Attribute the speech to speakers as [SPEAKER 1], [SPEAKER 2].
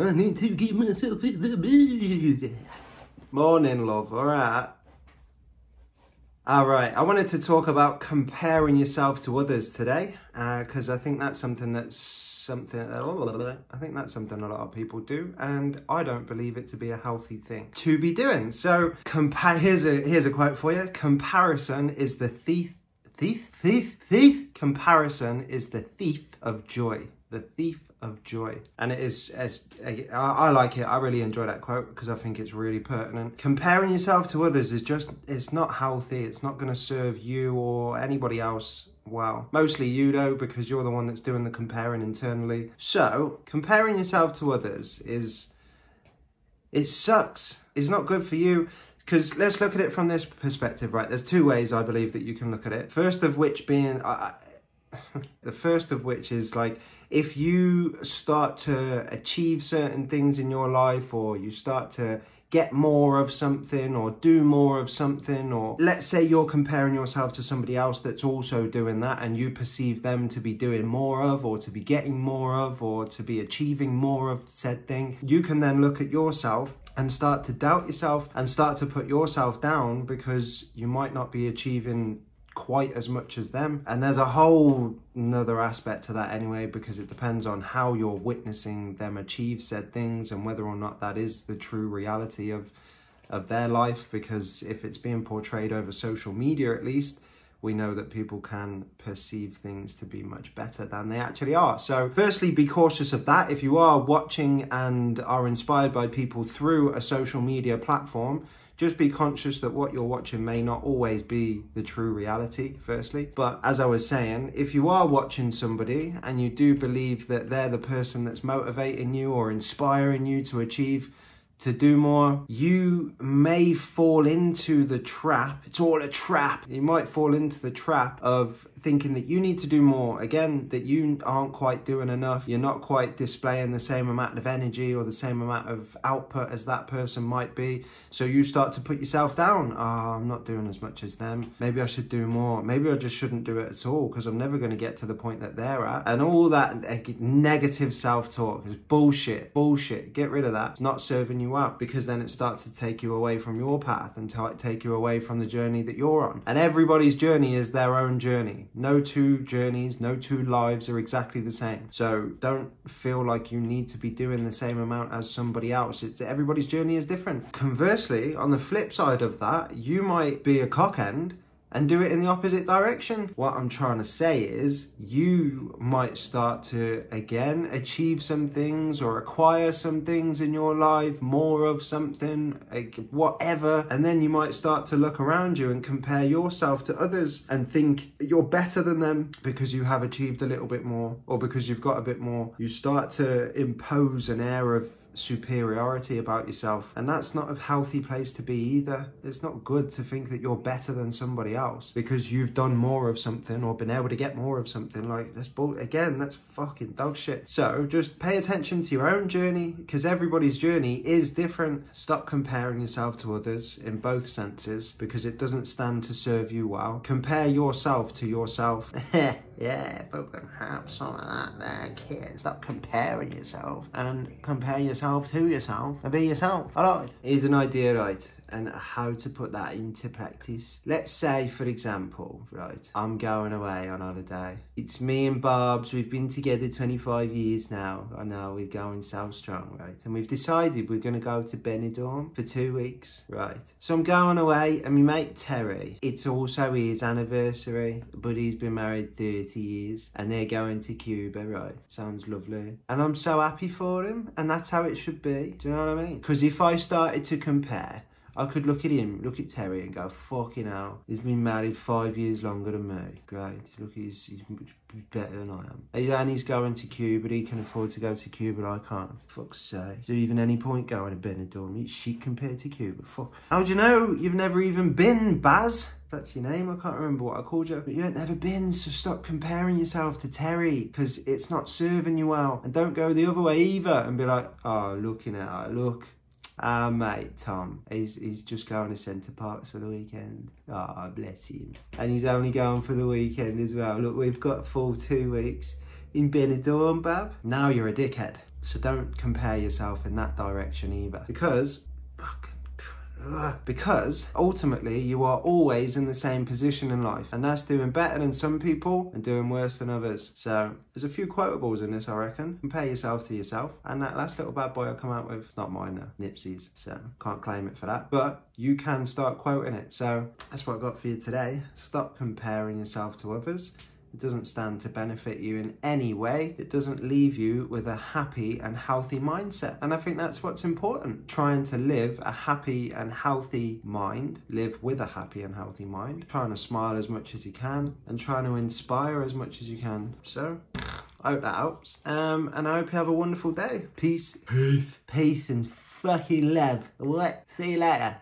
[SPEAKER 1] I need to get myself in the mood. Morning, love. Alright, I wanted to talk about comparing yourself to others today, because I think that's something a lot of people do, and I don't believe it to be a healthy thing to be doing. So, here's a quote for you. Comparison is the thief. Comparison is the thief of joy. The thief of joy. And it is, I like it. I really enjoy that quote because I think it's really pertinent. Comparing yourself to others is it's not healthy. It's not going to serve you or anybody else well. Mostly you though, because you're the one that's doing the comparing internally. So comparing yourself to others it sucks. It's not good for you. Because let's look at it from this perspective, right? There's two ways I believe that you can look at it. First of which being, the first of which is like, if you start to achieve certain things in your life, or you start to get more of something or do more of something, or let's say you're comparing yourself to somebody else that's also doing that and you perceive them to be doing more of, or to be getting more of, or to be achieving more of said thing, you can then look at yourself and start to doubt yourself and start to put yourself down because you might not be achieving quite as much as them. And there's a whole another aspect to that anyway, because it depends on how you're witnessing them achieve said things and whether or not that is the true reality of their life. Because if it's being portrayed over social media, at least, we know that people can perceive things to be much better than they actually are. So firstly, be cautious of that. If you are watching and are inspired by people through a social media platform, just be conscious that what you're watching may not always be the true reality, firstly. But as I was saying, if you are watching somebody and you do believe that they're the person that's motivating you or inspiring you to achieve, to do more, you may fall into the trap. It's all a trap. You might fall into the trap of thinking that you need to do more. Again, that you aren't quite doing enough. You're not quite displaying the same amount of energy or the same amount of output as that person might be. So you start to put yourself down. Oh, I'm not doing as much as them. Maybe I should do more. Maybe I just shouldn't do it at all because I'm never going to get to the point that they're at. And all that negative self-talk is bullshit. Bullshit. Get rid of that. It's not serving you well, because then it starts to take you away from your path and take you away from the journey that you're on. And everybody's journey is their own journey. No two journeys, no two lives are exactly the same. So don't feel like you need to be doing the same amount as somebody else. Everybody's journey is different. Conversely, on the flip side of that, you might be a cock end and do it in the opposite direction. What I'm trying to say is you might start to, again, achieve some things or acquire some things in your life, more of something, like whatever. And then you might start to look around you and compare yourself to others and think you're better than them because you have achieved a little bit more or because you've got a bit more. You start to impose an air of superiority about yourself, and that's not a healthy place to be either. It's not good to think that you're better than somebody else because you've done more of something or been able to get more of something. Like, that's again, that's fucking dog shit. So just pay attention to your own journey, because everybody's journey is different. Stop comparing yourself to others in both senses, because it doesn't stand to serve you well. Compare yourself to yourself. Yeah, but can have some of that there, kid. Stop comparing yourself and compare yourself to yourself and be yourself. Alright, here's an idea, right, and how to put that into practice. Let's say, for example, right, I'm going away on holiday. It's me and Barb's. We've been together 25 years now. I know, we're going so strong, right? And we've decided we're going to go to Benidorm for 2 weeks, right? So I'm going away, and my mate Terry, it's also his anniversary, but he's been married 30 years, and they're going to Cuba, right? Sounds lovely. And I'm so happy for him, and that's how it should be. Do you know what I mean? Because if I started to compare, I could look at him, look at Terry and go, fucking hell, he's been married 5 years longer than me. Great. Look, he's much better than I am. And he's going to Cuba, he can afford to go to Cuba, I can't. Fuck's sake. Is there even any point going to Benidorm? It's shit compared to Cuba. Fuck. How do you know? You've never even been, Baz? That's your name. I can't remember what I called you. But you ain't never been, so stop comparing yourself to Terry, because it's not serving you well. And don't go the other way either and be like, oh, looking at her, look. Mate, Tom, he's just going to Centre Parks for the weekend. Oh, bless him. And he's only going for the weekend as well. Look, we've got a full 2 weeks in Benidorm, bab. Now you're a dickhead. So don't compare yourself in that direction either, because ultimately you are always in the same position in life, and that's doing better than some people and doing worse than others. So there's a few quotables in this, I reckon. Compare yourself to yourself. And that last little bad boy I come out with, it's not mine now, Nipsey's, so can't claim it for that, but you can start quoting it. So that's what I got for you today. Stop comparing yourself to others. It doesn't stand to benefit you in any way. It doesn't leave you with a happy and healthy mindset. And I think that's what's important. Trying to live a happy and healthy mind, live with a happy and healthy mind, trying to smile as much as you can and trying to inspire as much as you can. So I hope that helps. And I hope you have a wonderful day. Peace and fucking love. All right, see you later.